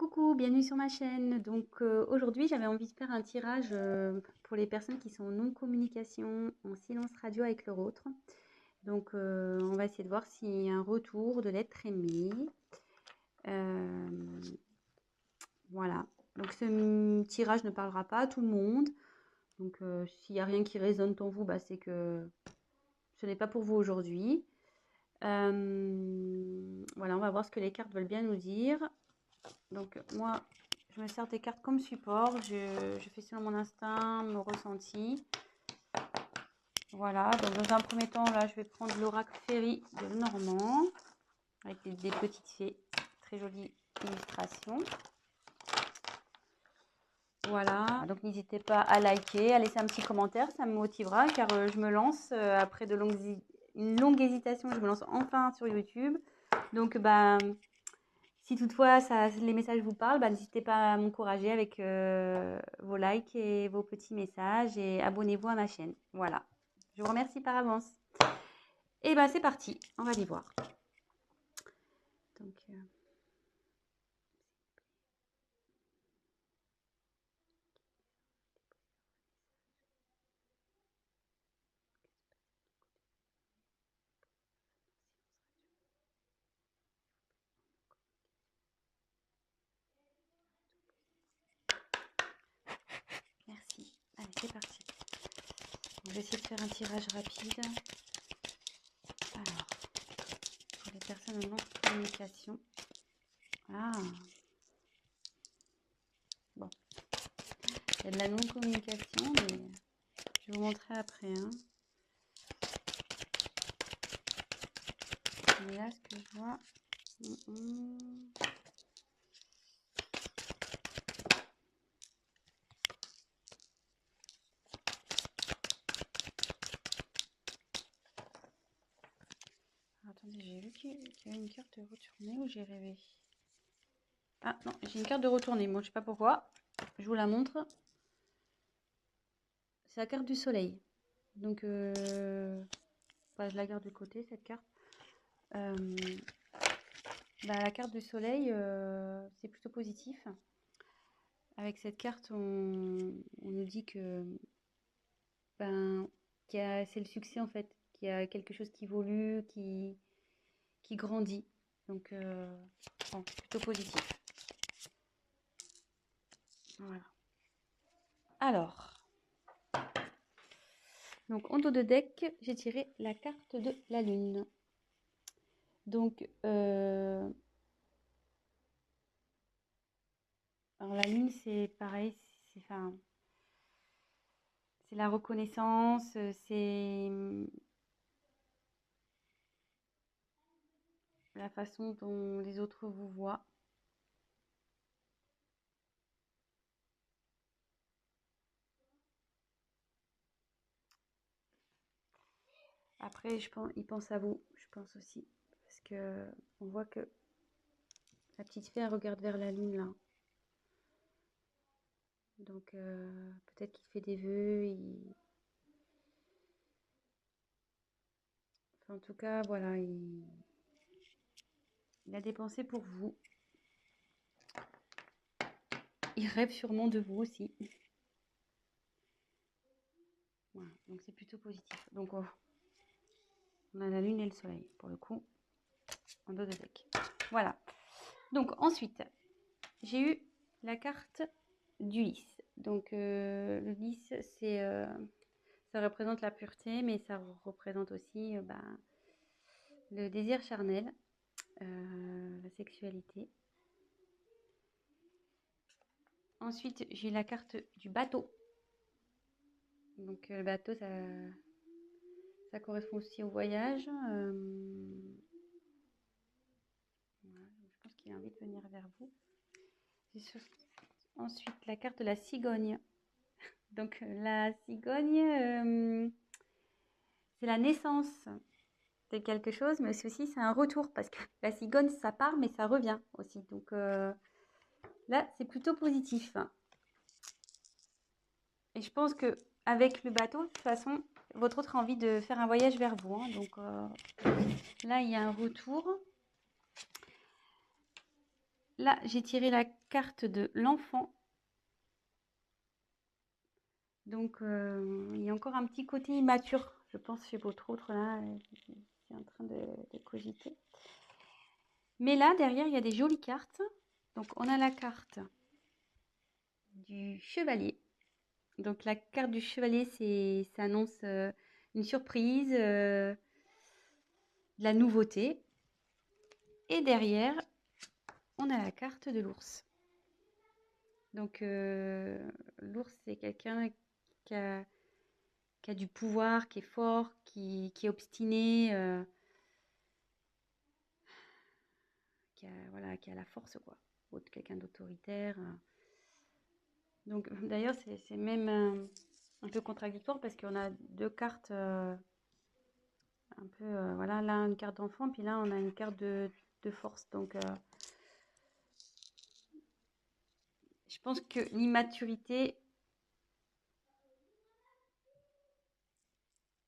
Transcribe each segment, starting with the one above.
Coucou, bienvenue sur ma chaîne. Aujourd'hui, j'avais envie de faire un tirage pour les personnes qui sont en non-communication, en silence radio avec leur autre. On va essayer de voir s'il y a un retour de l'être aimé. Euh, voilà. Donc, ce tirage ne parlera pas à tout le monde. S'il n'y a rien qui résonne en vous, c'est que ce n'est pas pour vous aujourd'hui. Voilà, on va voir ce que les cartes veulent bien nous dire. Donc moi, je me sers des cartes comme support. Je fais selon mon instinct, mon ressenti. Voilà, donc dans un premier temps, là, je vais prendre l'oracle Fairy de Normand avec des petites fées. Très jolie illustration. Voilà, donc n'hésitez pas à liker, à laisser un petit commentaire, ça me motivera car je me lance après une longue hésitation, je me lance enfin sur YouTube. Donc, si toutefois les messages vous parlent, n'hésitez pas à m'encourager avec vos likes et vos petits messages et abonnez-vous à ma chaîne. Voilà, je vous remercie par avance. Et c'est parti, on va aller voir. Donc, merci. Allez, c'est parti. On va essayer de faire un tirage rapide. Alors, pour les personnes en non-communication. Ah, bon. Il y a de la non-communication, mais je vais vous montrer après. Hein. Mais là, ce que je vois... Attendez, j'ai vu qu'il y avait une carte de retournée ou j'ai rêvé? Ah non, j'ai une carte de retournée. Moi, je sais pas pourquoi. Je vous la montre. C'est la carte du soleil. Donc, je la garde de côté, cette carte. La carte du soleil, c'est plutôt positif. Avec cette carte, on nous dit que c'est le succès en fait, qu'il y a quelque chose qui évolue, qui grandit. Donc, bon, plutôt positif. Voilà. Alors, donc en dos de deck, j'ai tiré la carte de la lune. Donc, alors la lune, c'est pareil, c'est la reconnaissance, c'est la façon dont les autres vous voient. Après, je pense, ils pensent à vous, je pense aussi, parce que on voit que la petite fée, elle regarde vers la lune là. Donc, peut-être qu'il fait des vœux. Enfin, en tout cas, voilà, il a des pensées pour vous. Il rêve sûrement de vous aussi. Voilà, donc c'est plutôt positif. Donc, on a la lune et le soleil, pour le coup, en dos de deck. Voilà. Donc, ensuite, j'ai eu la carte du lys. Donc, le lys, ça représente la pureté, mais ça représente aussi le désir charnel, la sexualité. Ensuite, j'ai la carte du bateau. Donc, le bateau, ça correspond aussi au voyage. Voilà, je pense qu'il a envie de venir vers vous. Ensuite, la carte de la cigogne. Donc, la cigogne, c'est la naissance de quelque chose, mais aussi c'est un retour parce que la cigogne, ça part, mais ça revient aussi. Donc, là, c'est plutôt positif. Et je pense que avec le bateau, de toute façon, votre autre a envie de faire un voyage vers vous. Hein. Donc, là, il y a un retour. Là, j'ai tiré la carte de l'enfant. Donc, il y a encore un petit côté immature, je pense, chez votre autre, là, c'est en train de cogiter. Mais là, derrière, il y a des jolies cartes. Donc, on a la carte du chevalier. Donc, la carte du chevalier, ça annonce une surprise, de la nouveauté. Et derrière, on a la carte de l'ours. Donc, l'ours, c'est quelqu'un qui a du pouvoir, qui est fort, qui est obstiné, voilà, qui a la force, quoi. Quelqu'un d'autoritaire. Donc, d'ailleurs, c'est même un peu contradictoire parce qu'on a deux cartes un peu, voilà, là, une carte d'enfant, puis là, on a une carte de force. Donc, je pense que l'immaturité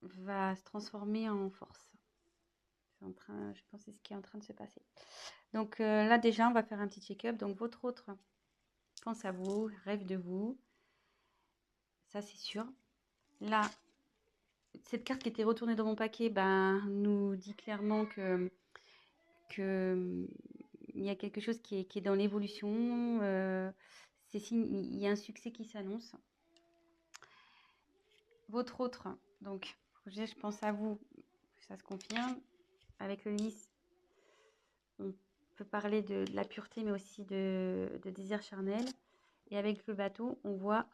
va se transformer en force. Je pense que c'est ce qui est en train de se passer. Donc là, déjà, on va faire un petit check-up. Donc, votre autre pense à vous, rêve de vous. Ça, c'est sûr. Là, cette carte qui était retournée dans mon paquet nous dit clairement que il y a quelque chose qui est dans l'évolution. Il y a un succès qui s'annonce. Votre autre, donc, je pense à vous, ça se confirme. Avec le lys, on peut parler de la pureté, mais aussi de désir charnel. Et avec le bateau, on voit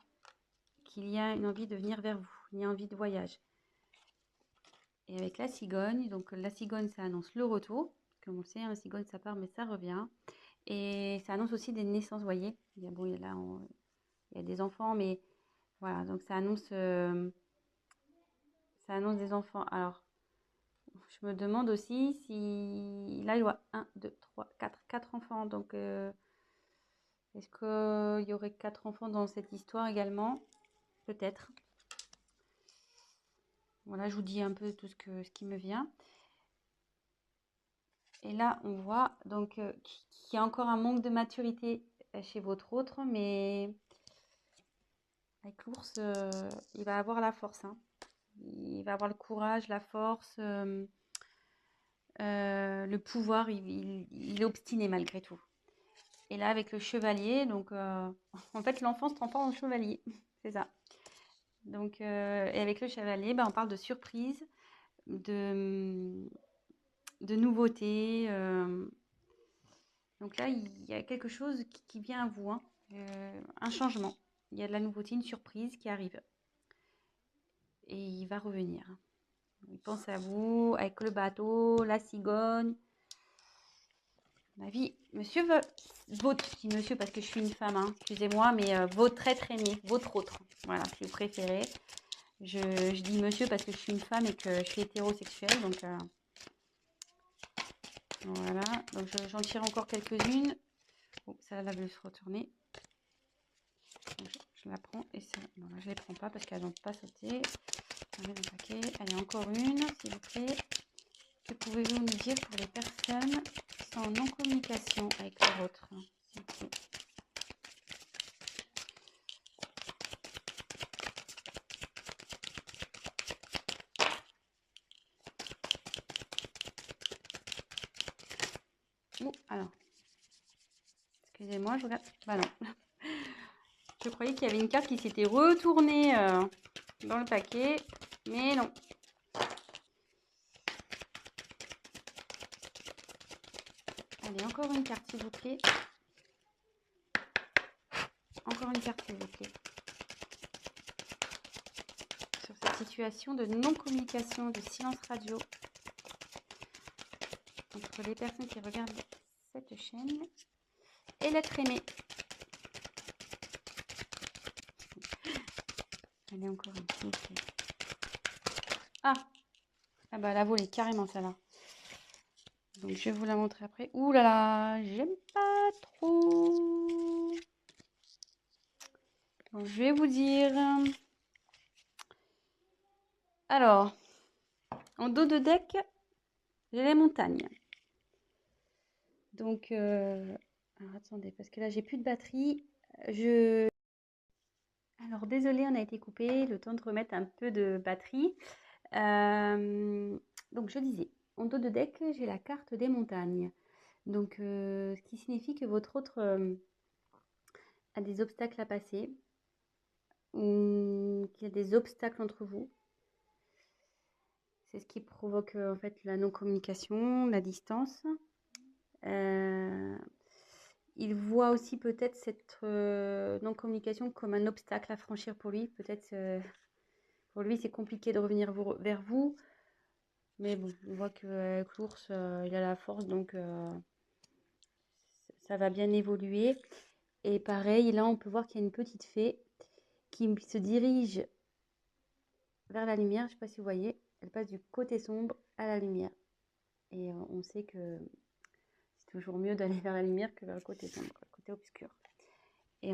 qu'il y a une envie de venir vers vous, il y a envie de voyage. Et avec la cigogne, donc la cigogne, ça annonce le retour. Comme on le sait, la cigogne, ça part, mais ça revient. Et ça annonce aussi des naissances, vous voyez. Il y a, bon, il y a des enfants, mais voilà, donc ça annonce des enfants. Alors, je me demande aussi si... Là, il y a 1, 2, 3, 4 enfants. Donc, est-ce qu'il y aurait 4 enfants dans cette histoire également? Peut-être. Voilà, je vous dis un peu tout ce qui me vient. Et là, on voit donc qu'il y a encore un manque de maturité chez votre autre, mais avec l'ours, il va avoir la force, hein. Il va avoir le courage, la force, le pouvoir. Il est obstiné malgré tout. Et là, avec le chevalier, donc en fait, l'enfant se transforme en chevalier. C'est ça. Donc, et avec le chevalier, on parle de surprise, de nouveauté. Donc là, il y a quelque chose qui vient à vous, hein, un changement. Il y a de la nouveauté, une surprise qui arrive. Et il va revenir. Il pense à vous, avec le bateau, la cigogne. Ma vie, monsieur votre, je dis monsieur parce que je suis une femme, hein, excusez-moi, mais votre être aimé, votre autre, voilà, si vous préférez. Je dis monsieur parce que je suis une femme et que je suis hétérosexuelle, donc voilà. Donc j'en tire encore quelques-unes. Bon, celle-là veut se retourner. Donc, je la prends et ça, non, là, je les prends pas parce qu'elles n'ont pas sauté. On met dans le paquet. Allez, encore une, s'il vous plaît. Que pouvez-vous nous dire pour les personnes qui sont en non-communication avec leur autre, s'il vous plaît? Alors, excusez-moi, je regarde. Bah non. Je croyais qu'il y avait une carte qui s'était retournée dans le paquet, mais non. Allez, encore une carte, s'il vous plaît. Encore une carte, s'il vous plaît. Sur cette situation de non-communication, de silence radio entre les personnes qui regardent cette chaîne et l'être aimé. Allez, encore une, s'il vous plaît. Ah, bah elle a volé carrément celle-là. Donc je vais vous la montrer après. Ouh là là, j'aime pas trop. Donc je vais vous dire. Alors, en dos de deck, j'ai les montagnes. Donc, alors attendez, parce que là, j'ai plus de batterie. Alors, désolée, on a été coupé. Le temps de remettre un peu de batterie. Donc, je disais, en dos de deck, j'ai la carte des montagnes. Donc, ce qui signifie que votre autre a des obstacles à passer, ou qu'il y a des obstacles entre vous. C'est ce qui provoque en fait la non-communication, la distance. Il voit aussi peut-être cette non-communication comme un obstacle à franchir pour lui. Peut-être pour lui c'est compliqué de revenir vers vous. Mais bon, on voit qu'avec l'ours, il a la force, donc ça va bien évoluer. Et pareil, là on peut voir qu'il y a une petite fée qui se dirige vers la lumière. Je ne sais pas si vous voyez, elle passe du côté sombre à la lumière. Et on sait que c'est toujours mieux d'aller vers la lumière que vers le côté sombre, le côté obscur. Et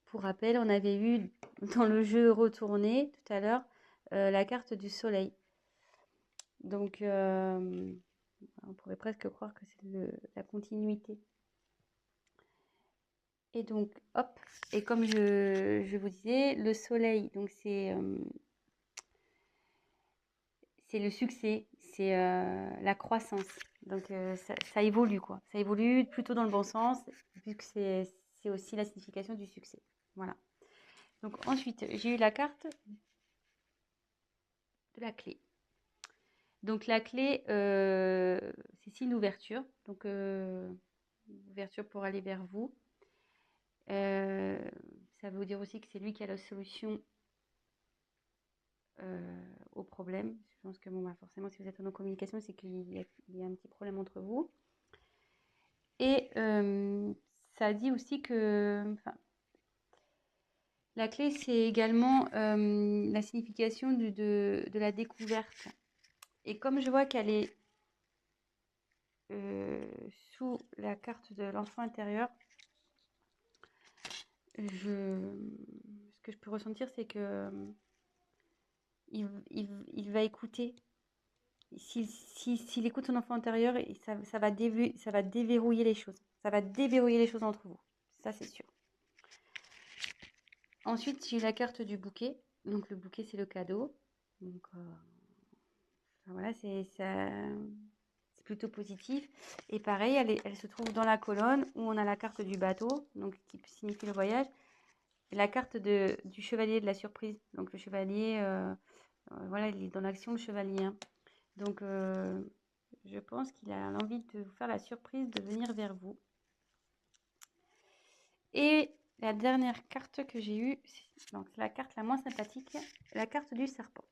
pour rappel, on avait eu dans le jeu retourné tout à l'heure la carte du soleil. Donc, on pourrait presque croire que c'est la continuité. Et donc, hop, et comme je vous disais, le soleil, donc c'est le succès, c'est la croissance. Donc, ça évolue, quoi. Ça évolue plutôt dans le bon sens, puisque c'est aussi la signification du succès. Voilà. Donc, ensuite, j'ai eu la carte de la clé. Donc, la clé, c'est signe d'ouverture. Donc, ouverture pour aller vers vous. Ça veut dire aussi que c'est lui qui a la solution au problème. Je pense que bon, bah, forcément, si vous êtes en communication, c'est qu'il y a un petit problème entre vous. Et ça dit aussi que la clé, c'est également la signification de la découverte. Et comme je vois qu'elle est sous la carte de l'enfant intérieur, ce que je peux ressentir, c'est que il va écouter. S'il écoute son enfant intérieur, ça va déverrouiller les choses. Ça va déverrouiller les choses entre vous. Ça, c'est sûr. Ensuite, j'ai la carte du bouquet. Donc, le bouquet, c'est le cadeau. Donc, voilà, c'est plutôt positif. Et pareil, elle se trouve dans la colonne où on a la carte du bateau, donc qui signifie le voyage. Et la carte du chevalier de la surprise. Donc, le chevalier, voilà, il est dans l'action, le chevalier. Hein. Donc, je pense qu'il a l'envie de vous faire la surprise de venir vers vous. Et la dernière carte que j'ai eue, c'est la carte la moins sympathique, la carte du serpent.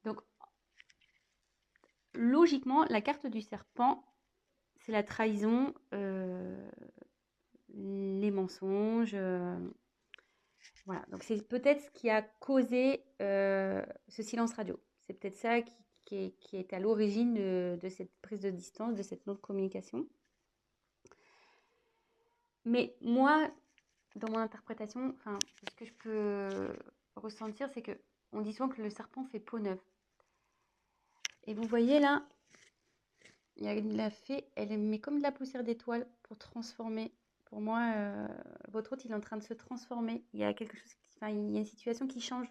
Donc, logiquement, la carte du serpent, c'est la trahison, les mensonges. Voilà, donc c'est peut-être ce qui a causé ce silence radio. C'est peut-être ça qui est à l'origine de cette prise de distance, de cette non-communication. Mais moi, dans mon interprétation, ce que je peux ressentir, c'est que on dit souvent que le serpent fait peau neuve. Et vous voyez là, il y a la fée, elle met comme de la poussière d'étoile pour transformer. Pour moi, votre hôte, il est en train de se transformer. Il y a quelque chose, il y a une situation qui change.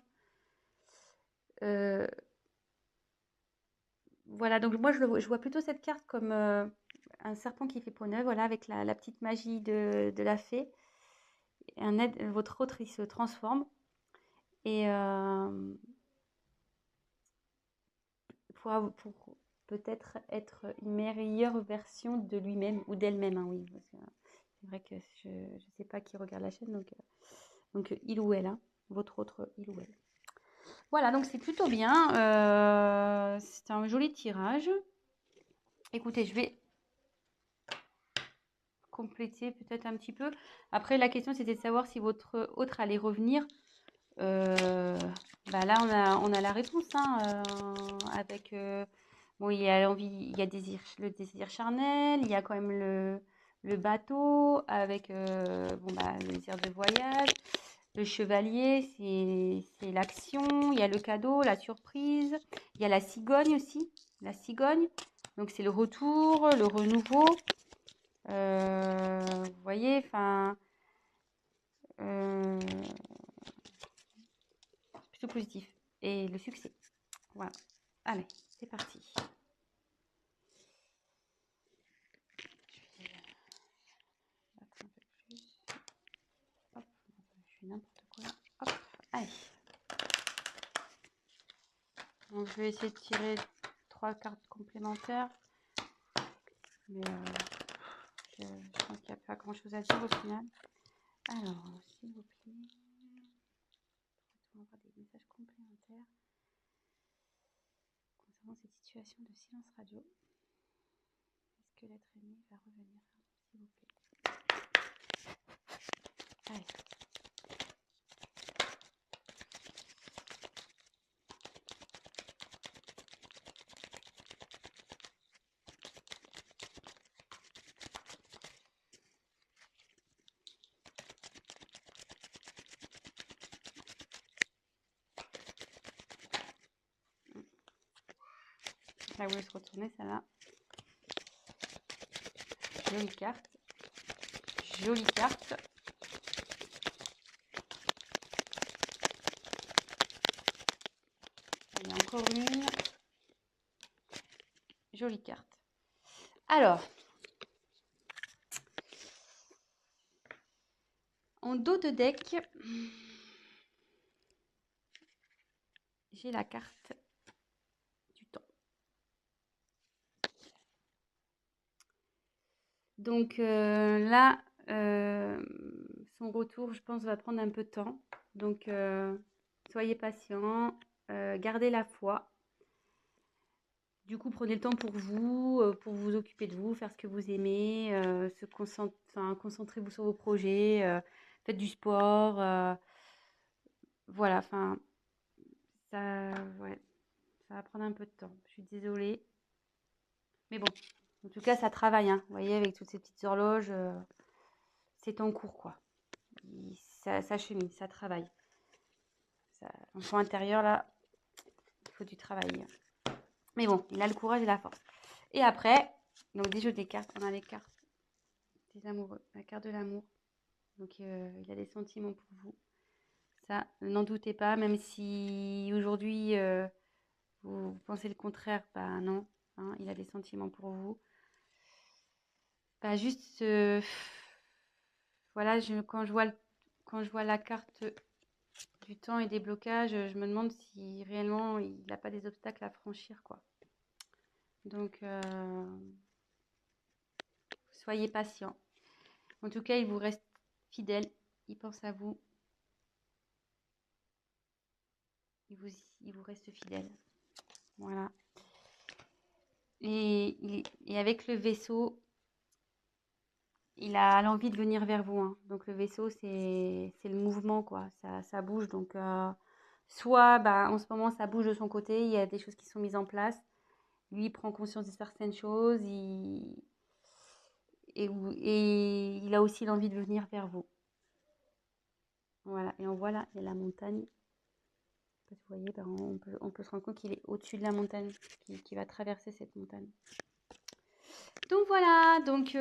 Voilà, donc moi, je vois plutôt cette carte comme un serpent qui fait peau neuve, voilà, avec la petite magie de la fée. Votre autre, il se transforme. Et pour peut-être être une meilleure version de lui-même ou d'elle-même, hein, oui. C'est vrai que je ne sais pas qui regarde la chaîne, donc il ou elle, hein, votre autre il ou elle. Voilà, donc c'est plutôt bien. C'est un joli tirage. Écoutez, je vais compléter peut-être un petit peu. Après, la question, c'était de savoir si votre autre allait revenir. Là, on a la réponse, hein, avec... bon, il y a l'envie, il y a le désir charnel, il y a quand même le bateau avec le désir de voyage. Le chevalier, c'est l'action. Il y a le cadeau, la surprise. Il y a la cigogne aussi. La cigogne. Donc, c'est le retour, le renouveau. voyez, enfin, plutôt positif. Et le succès. Voilà. Allez, c'est parti. Je vais battre un peu plus. Hop, je fais n'importe quoi. Hop, allez. Donc, je vais essayer de tirer 3 cartes complémentaires. Mais je pense qu'il n'y a pas grand chose à dire au final. Alors, s'il vous plaît, on va avoir des messages complémentaires concernant cette situation de silence radio. Est-ce que l'être aimé va revenir, s'il vous plaît? Allez. Là, vous laisse retourner, celle-là. Jolie carte. Jolie carte. Allez, encore une. Jolie carte. Alors, en dos de deck, j'ai la carte du temps. Donc là, son retour, je pense, va prendre un peu de temps. Donc, soyez patient, gardez la foi. Du coup, prenez le temps pour vous occuper de vous, faire ce que vous aimez, concentrez-vous sur vos projets, faites du sport. Voilà, enfin, ouais, ça va prendre un peu de temps. Je suis désolée. Mais bon, en tout cas, ça travaille, hein. Vous voyez, avec toutes ces petites horloges, c'est en cours, quoi. Ça chemine, ça travaille. L'enfant intérieur, là, il faut du travail. Mais bon, il a le courage et la force. Et après, donc des jeux des cartes, on a les cartes des amoureux, la carte de l'amour. Donc il a des sentiments pour vous. Ça, n'en doutez pas, même si aujourd'hui vous pensez le contraire, bah non, hein, il a des sentiments pour vous. Bah juste, voilà, quand je vois la carte du temps et des blocages, je me demande si réellement il n'a pas des obstacles à franchir, quoi. Donc, soyez patient. En tout cas, il vous reste fidèle, il pense à vous, il vous reste fidèle. Voilà. Et avec le vaisseau, il a l'envie de venir vers vous, hein. Donc le vaisseau, c'est le mouvement, quoi. Ça bouge. Donc soit bah, en ce moment, ça bouge de son côté, il y a des choses qui sont mises en place. Lui, il prend conscience de certaines choses. Et il a aussi l'envie de venir vers vous. Voilà. Et on voit là, il y a la montagne. Vous voyez, ben, on peut se rendre compte qu'il est au-dessus de la montagne, qui va traverser cette montagne. Donc voilà, donc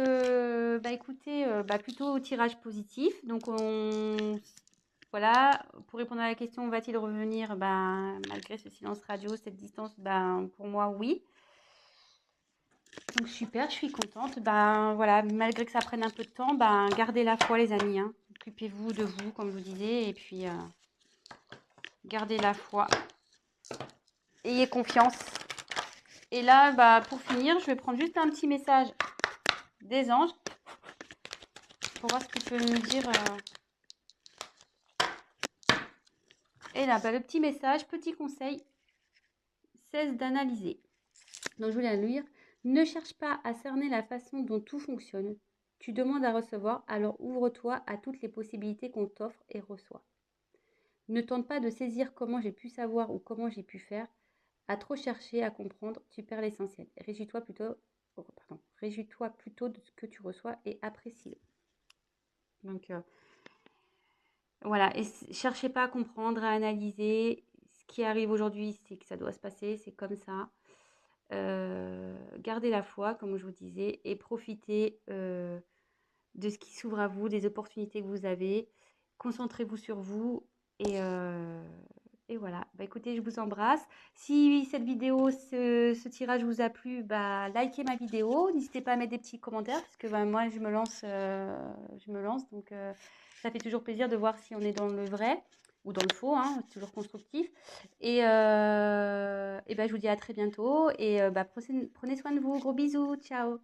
bah écoutez, bah plutôt au tirage positif. Donc voilà, pour répondre à la question, va-t-il revenir? Ben, malgré ce silence radio, cette distance, ben pour moi oui. Donc super, je suis contente. Ben voilà, malgré que ça prenne un peu de temps, ben gardez la foi les amis, hein. Occupez-vous de vous, comme je vous disais, et puis gardez la foi. Ayez confiance. Et là, bah pour finir, je vais prendre juste un petit message des anges pour voir ce qu'ils peuvent nous dire. Et là, bah, le petit message, petit conseil, cesse d'analyser. Donc je voulais lire. Ne cherche pas à cerner la façon dont tout fonctionne. Tu demandes à recevoir, alors ouvre-toi à toutes les possibilités qu'on t'offre et reçois. Ne tente pas de saisir comment j'ai pu savoir ou comment j'ai pu faire. À trop chercher à comprendre, tu perds l'essentiel. Réjouis-toi plutôt de ce que tu reçois et apprécie-le. Donc voilà, et cherchez pas à comprendre, à analyser. Ce qui arrive aujourd'hui, c'est que ça doit se passer, c'est comme ça. Gardez la foi, comme je vous disais, et profitez de ce qui s'ouvre à vous, des opportunités que vous avez. Concentrez-vous sur vous et voilà. Bah, écoutez, je vous embrasse. Si cette vidéo, ce tirage vous a plu, bah, likez ma vidéo. N'hésitez pas à mettre des petits commentaires parce que bah, moi, je me lance. Donc, ça fait toujours plaisir de voir si on est dans le vrai ou dans le faux, hein, c'est toujours constructif. Et bah, je vous dis à très bientôt. Et bah, prenez soin de vous. Gros bisous. Ciao.